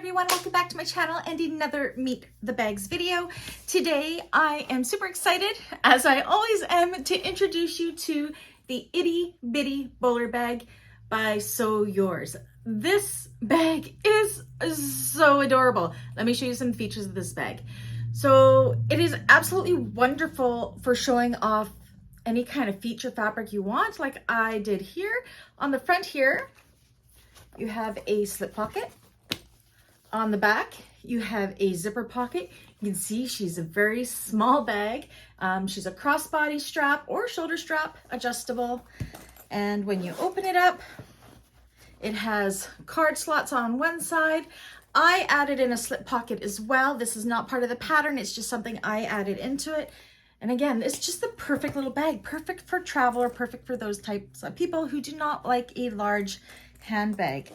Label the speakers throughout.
Speaker 1: everyone, welcome back to my channel and another Meet the Bags video. Today I am super excited, as I always am, to introduce you to the Itty Bitty Bowler Bag by Sew Yours. This bag is so adorable. Let me show you some features of this bag. So it is absolutely wonderful for showing off any kind of feature fabric you want, like I did here. On the front here, you have a slip pocket. On the back, you have a zipper pocket. You can see she's a very small bag. She's a crossbody strap or shoulder strap adjustable. And when you open it up, it has card slots on one side. I added in a slip pocket as well. This is not part of the pattern. It's just something I added into it. And again, it's just the perfect little bag, perfect for travel or perfect for those types of people who do not like a large handbag.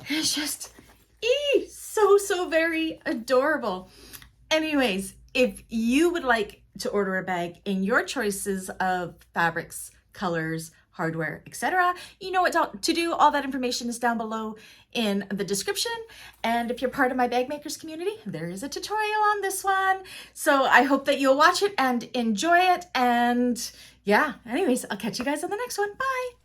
Speaker 1: It's just so very adorable. Anyways, if you would like to order a bag in your choices of fabrics, colors, hardware, etc., you know what to do. All that information is down below in the description. And if you're part of my bag makers community, there is a tutorial on this one. So I hope that you'll watch it and enjoy it. And yeah, anyways, I'll catch you guys on the next one. Bye.